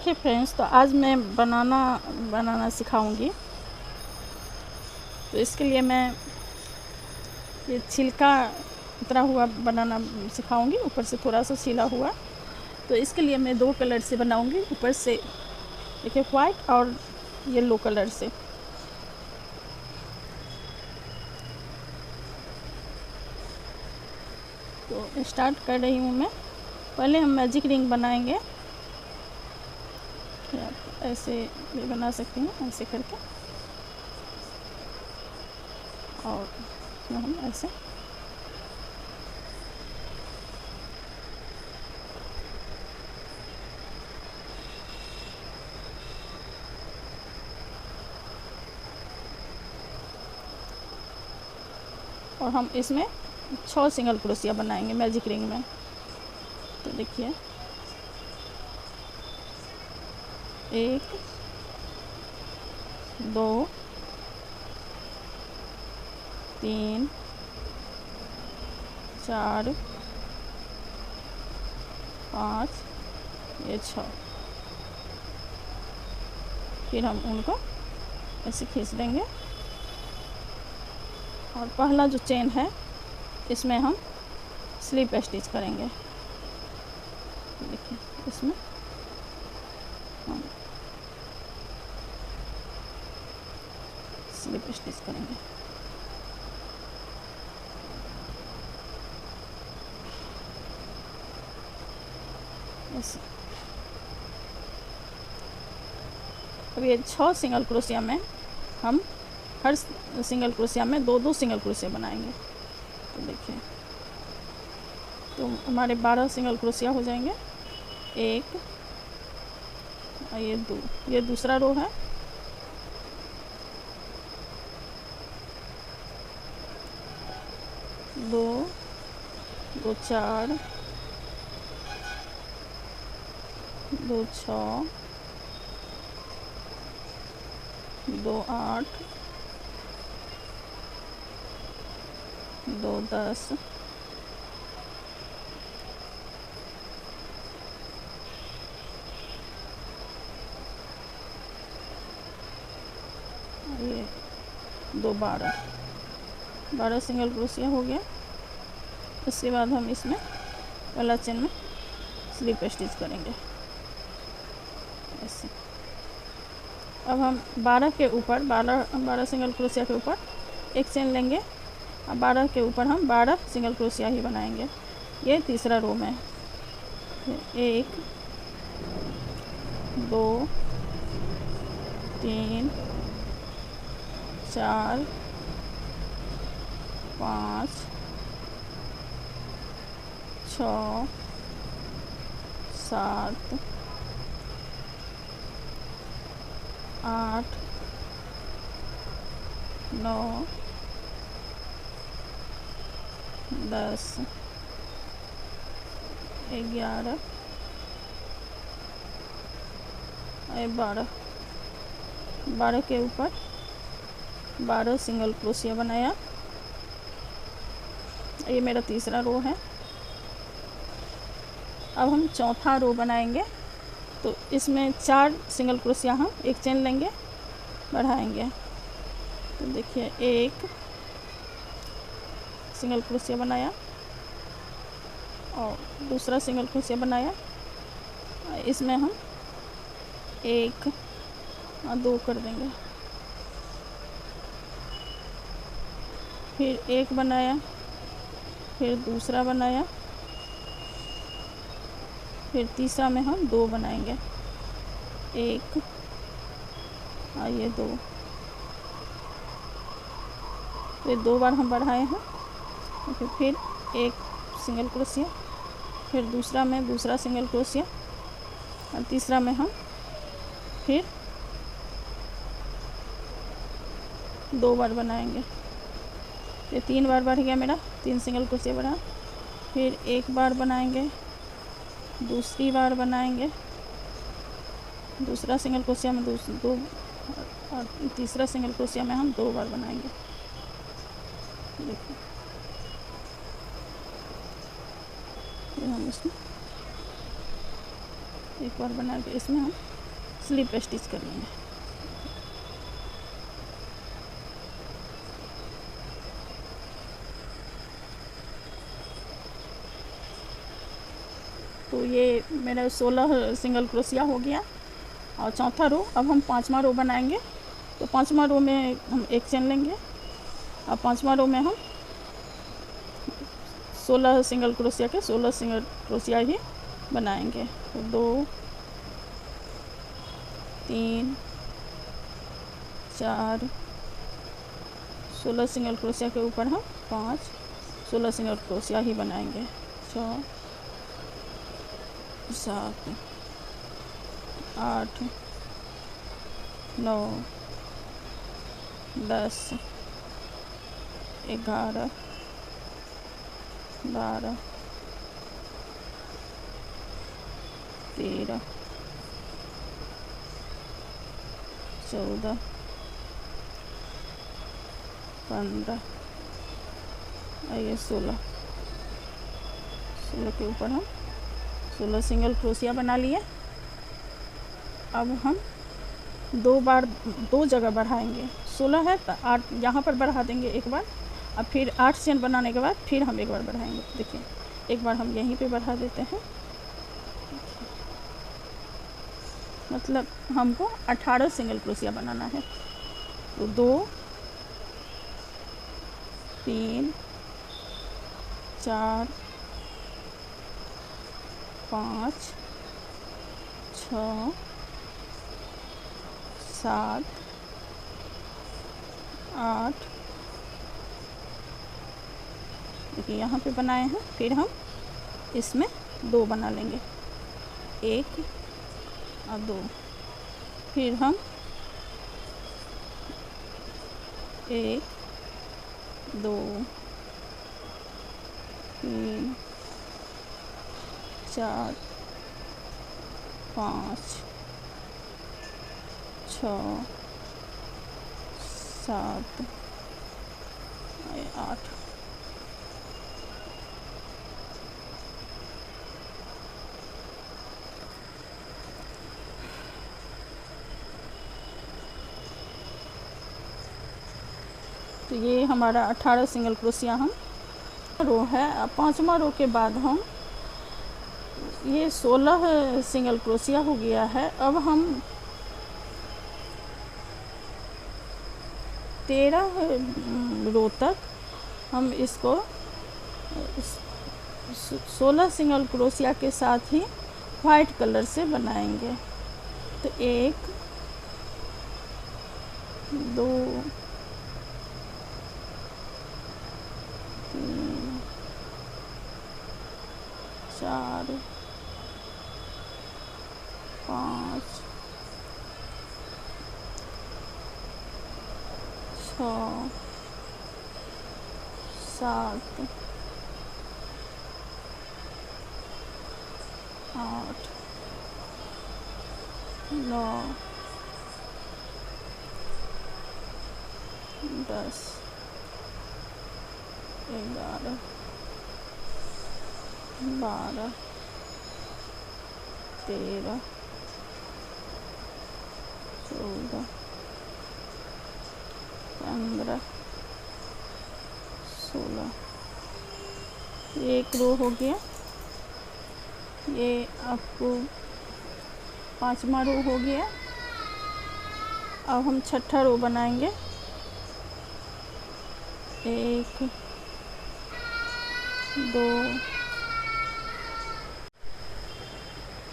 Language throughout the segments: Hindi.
देखिए फ्रेंड्स, तो आज मैं बनाना सिखाऊंगी। तो इसके लिए मैं ये छिलका उतरा हुआ बनाना सिखाऊंगी, ऊपर से थोड़ा सा छिला हुआ। तो इसके लिए मैं 2 कलर से बनाऊंगी, ऊपर से देखिए वाइट और येलो कलर से। तो स्टार्ट कर रही हूँ मैं। पहले हम मैजिक रिंग बनाएंगे। ऐसे भी बना सकती हूँ, ऐसे करके, और हम ऐसे और हम इसमें 6 सिंगल क्रोशिया बनाएंगे मैजिक रिंग में। तो देखिए 1 2 3 4 5 ये 6। फिर हम उनको ऐसे खींच देंगे और पहला जो चेन है इसमें हम स्लिप स्टिच करेंगे। देखिए इसमें हम स्लिप स्टिच करेंगे। ऐसे अब ये 6 सिंगल क्रोशिया में हम हर सिंगल क्रोशिया में 2-2 सिंगल क्रोशिया बनाएंगे। तो देखिए, तो हमारे 12 सिंगल क्रोशिया हो जाएंगे। 1 और ये 2, ये दूसरा रो है। दो 2 4 2 6 2 8 2 10 ये 2 12 सिंगल क्रोशिया हो गया। उसके बाद हम इसमें पहला चेन में स्लिप स्टिच करेंगे ऐसे। अब हम 12 के ऊपर 12 सिंगल क्रोशिया के ऊपर एक चेन लेंगे और 12 के ऊपर हम 12 सिंगल क्रोशिया ही बनाएंगे। ये तीसरा रो में 1 2 3 4 5 6 7 8 9 10 11 12 के ऊपर 12 सिंगल क्रोशिया बनाया। ये मेरा तीसरा रो है। अब हम चौथा रो बनाएंगे। तो इसमें 4 सिंगल क्रोशिया हम एक चेन लेंगे, बढ़ाएंगे। तो देखिए 1 सिंगल क्रोशिया बनाया और दूसरा सिंगल क्रोशिया बनाया। इसमें हम 1 और 2 कर देंगे। फिर 1 बनाया, फिर दूसरा बनाया, फिर तीसरा में हम 2 बनाएंगे। 1 और ये 2, फिर 2 बार हम बढ़ाए हैं। फिर 1 सिंगल क्रोशिया, फिर दूसरा में दूसरा सिंगल क्रोशिया और तीसरा में हम फिर 2 बार बनाएंगे। ये 3 बार बढ़ गया मेरा, 3 सिंगल क्रोशिया बढ़ा। फिर 1 बार बनाएंगे, दूसरी बार बनाएंगे, दूसरा सिंगल क्रोशिया में 2 और तीसरा सिंगल क्रोशिया में हम 2 बार बनाएंगे। देखिए फिर हम इसमें 1 बार बना के इसमें हम स्लिप स्टिच कर लेंगे। तो ये मेरा 16 सिंगल क्रोशिया हो गया। और चौथा रो, अब हम 5वां रो बनाएंगे। तो 5वां रो में हम एक चेन लेंगे और 5वां रो में हम 16 सिंगल क्रोशिया के 16 सिंगल क्रोशिया ही बनाएंगे। तो 2 3 4 16 सिंगल क्रोशिया के ऊपर हम 5 16 सिंगल क्रोशिया ही बनाएंगे। 6 7 8 9 10 11 12 13 14 15 और ये 16 के ऊपर हम 16 सिंगल क्रोशिया बना लिए। अब हम 2 बार 2 जगह बढ़ाएंगे। 16 है तो 8 यहाँ पर बढ़ा देंगे एक बार, और फिर 8 चेन बनाने के बाद फिर हम एक बार बढ़ाएंगे। देखिए एक बार हम यहीं पे बढ़ा देते हैं, मतलब हमको 18 सिंगल क्रोशिया बनाना है। तो 2 3 4 5 6 7 8 देखिए यहाँ पे बनाए हैं। फिर हम इसमें 2 बना लेंगे, 1 और 2। फिर हम 1 2 3 4 5 6 7 8 तो ये हमारा 18 सिंगल क्रोशिया हम रो है। अब 5वां रो के बाद हम ये 16 सिंगल क्रोशिया हो गया है। अब हम 13 रो तक हम इसको 16 सिंगल क्रोशिया के साथ ही वाइट कलर से बनाएंगे। तो 1 2 3 4 5 6 7 8 9 10 11 12 13 14 15 16 एक रो हो गया। ये आपको 5वां रो हो गया। अब हम 6ठा रो बनाएंगे। 1 2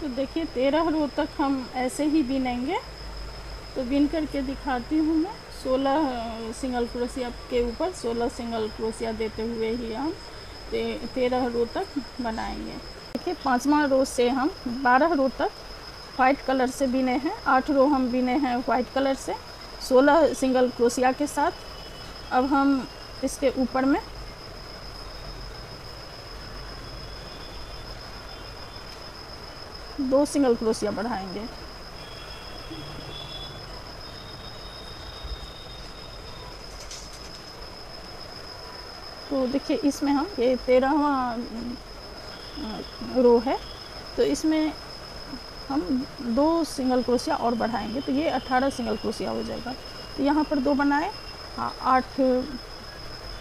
तो देखिए 13 रो तक हम ऐसे ही बिनेंगे। तो बिन करके दिखाती हूँ मैं। 16 सिंगल क्रोशिया के ऊपर 16 सिंगल क्रोशिया देते हुए ही हम 13 रो तक बनाएंगे। देखिए 5वां रो से हम 12 रो तक वाइट कलर से बिने हैं। 8 रो हम बिने हैं वाइट कलर से 16 सिंगल क्रोशिया के साथ। अब हम इसके ऊपर में 2 सिंगल क्रोशिया बढ़ाएंगे। तो देखिए इसमें हम ये 13वां रो है। तो इसमें हम 2 सिंगल क्रोशिया और बढ़ाएंगे, तो ये 18 सिंगल क्रोशिया हो जाएगा। तो यहाँ पर 2 बनाए, हाँ 8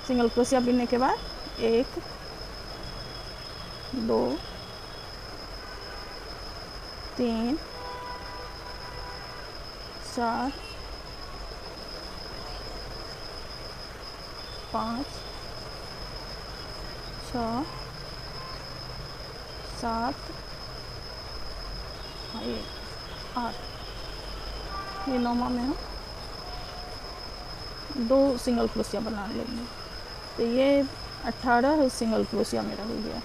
सिंगल क्रोशिया बुनने के बाद 1 2 3 4 5 6 7 ये 8, ये 9वां में हम 2 सिंगल क्रोशिया बना लेंगे। तो ये 18 सिंगल क्रोशिया मेरा हो गया।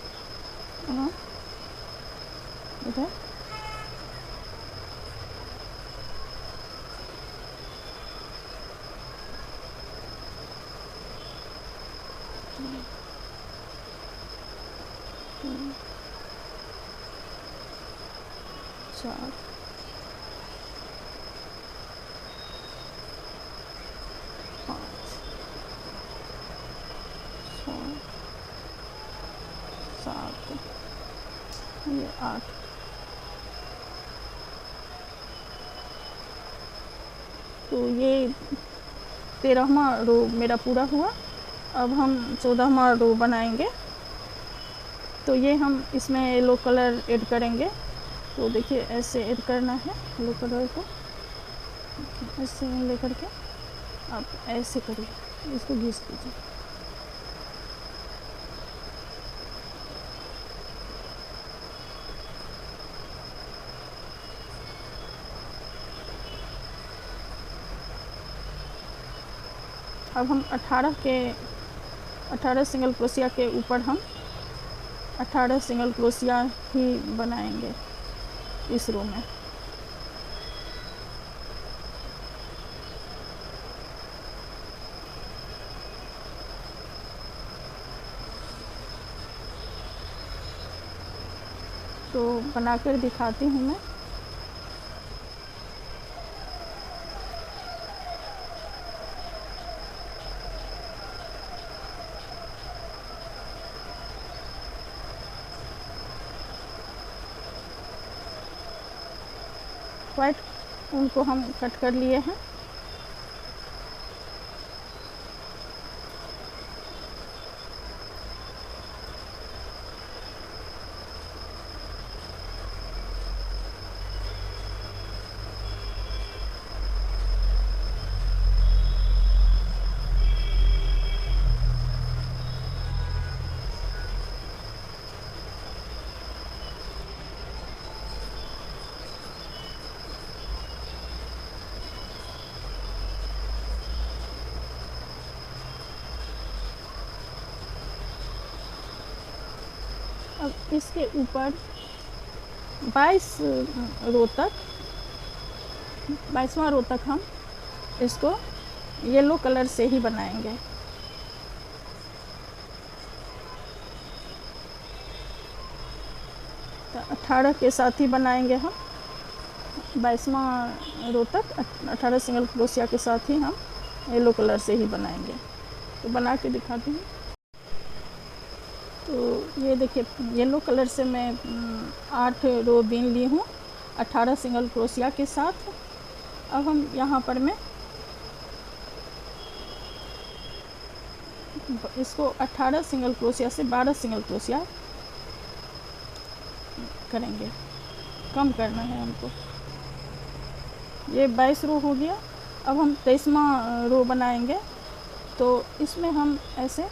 हाँ इधर चार 5 6 7 ये 8। तो ये 13वां रो मेरा पूरा हुआ। अब हम 14वां रो बनाएंगे। तो ये हम इसमें येलो कलर ऐड करेंगे। तो देखिए ऐसे ऐड करना है येलो कलर को, ऐसे लेकर के आप ऐसे करिए, इसको घिस दीजिए। अब हम 18 सिंगल क्रोशिया के ऊपर हम 18 सिंगल क्रोशिया ही बनाएंगे इस रो में। तो बनाकर दिखाती हूँ मैं। वाइट उनको हम कट कर लिए हैं। अब इसके ऊपर 22 रो तक 22वां रो तक हम इसको येलो कलर से ही बनाएंगे। तो 18 के साथ ही बनाएंगे हम 22वां रो तक 18 सिंगल क्रोशिया के साथ ही हम येलो कलर से ही बनाएंगे। तो बना के दिखाती हूँ। तो ये देखिए येलो कलर से मैं 8 रो बीन ली हूँ 18 सिंगल क्रोशिया के साथ। अब हम यहाँ पर मैं इसको 18 सिंगल क्रोशिया से 12 सिंगल क्रोशिया करेंगे, कम करना है हमको। ये 22 रो हो गया। अब हम 23वां रो बनाएंगे। तो इसमें हम ऐसे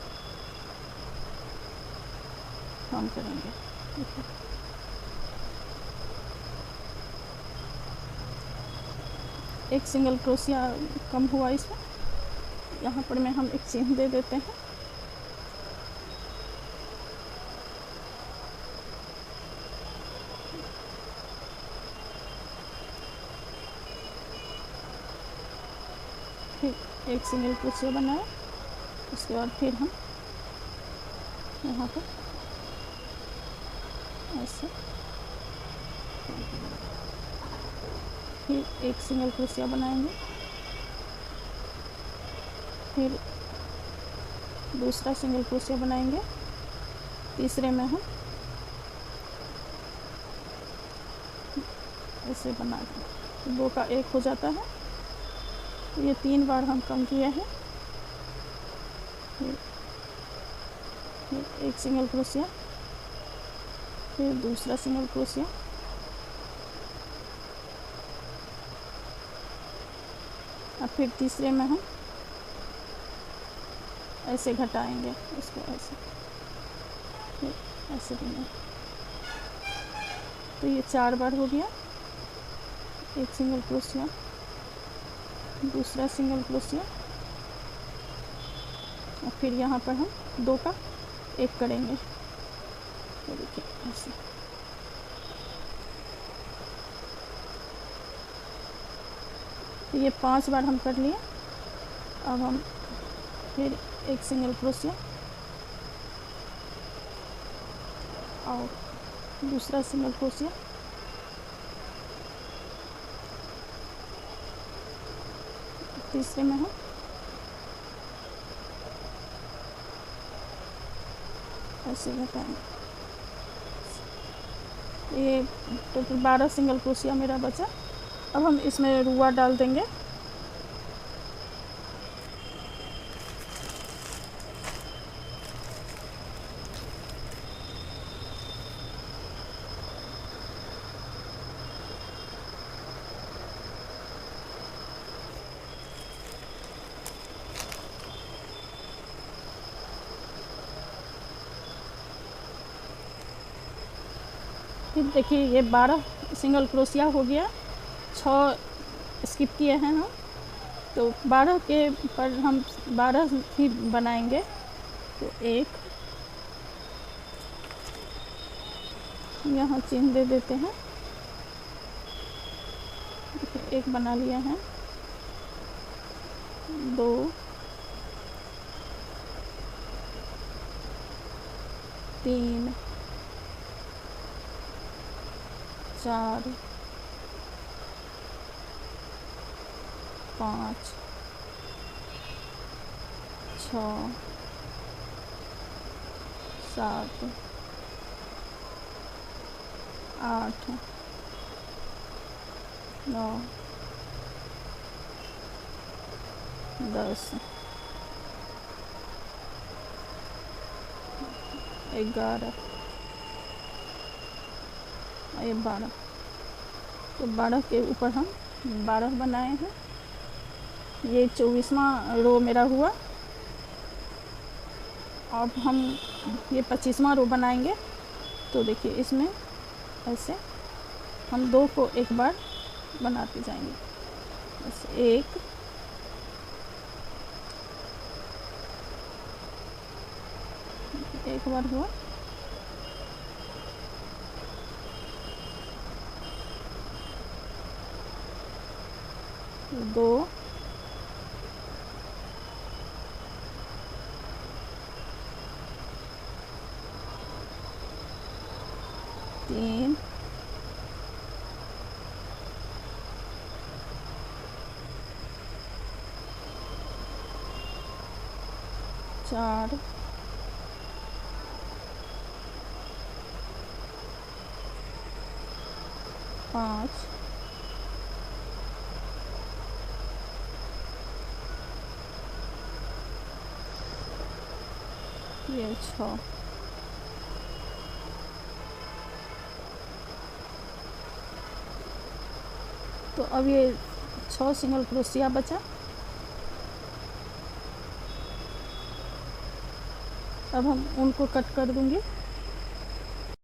काम करेंगे। एक सिंगल क्रोशिया कम हुआ इसमें, यहाँ पर में हम एक चिन्ह दे देते हैं। फिर एक सिंगल क्रोशिया बनाए, उसके बाद फिर हम यहाँ पर ऐसे फिर एक सिंगल क्रोशिया बनाएंगे। फिर दूसरा सिंगल क्रोशिया बनाएंगे। तीसरे में हम ऐसे बना के तो 2 का 1 हो जाता है। तो ये 3 बार हम कम किए हैं। फिर एक सिंगल क्रोशिया, फिर दूसरा सिंगल क्रोशिया, और फिर तीसरे में हम ऐसे घटाएंगे इसको, ऐसे फिर ऐसे देंगे। तो ये 4 बार हो गया। एक सिंगल क्रोशिया, दूसरा सिंगल क्रोशिया, और फिर यहाँ पर हम 2 का 1 करेंगे। तो देखिए ऐसे। तो ये 5 बार हम कर लिए। अब हम फिर एक सिंगल क्रोशिया और दूसरा सिंगल क्रोशिया, तीसरे में हम ऐसे घटाएंगे। ये टोटल 12 सिंगल क्रोशिया मेरा बचा। अब हम इसमें रुआ डाल देंगे। फिर देखिए ये 12 सिंगल क्रोशिया हो गया, 6 स्किप किए हैं हम। तो 12 के पर हम 12 ही बनाएंगे। तो एक यहाँ चिन्ह दे देते हैं। देखिए एक बना लिया है, 2, 3, 4, 5, 6, 7, 8, 9, 10, 11, ये 12। तो 12 के ऊपर हम 12 बनाए हैं। ये 24वां रो मेरा हुआ। अब हम ये 25वां रो बनाएंगे। तो देखिए इसमें ऐसे हम 2 को एक बार बनाते जाएंगे। ऐसे एक बार हुआ, 2, 3, 4, 5, 6। तो अब ये 6 सिंगल क्रोशिया बचा। अब हम उनको कट कर दूंगी।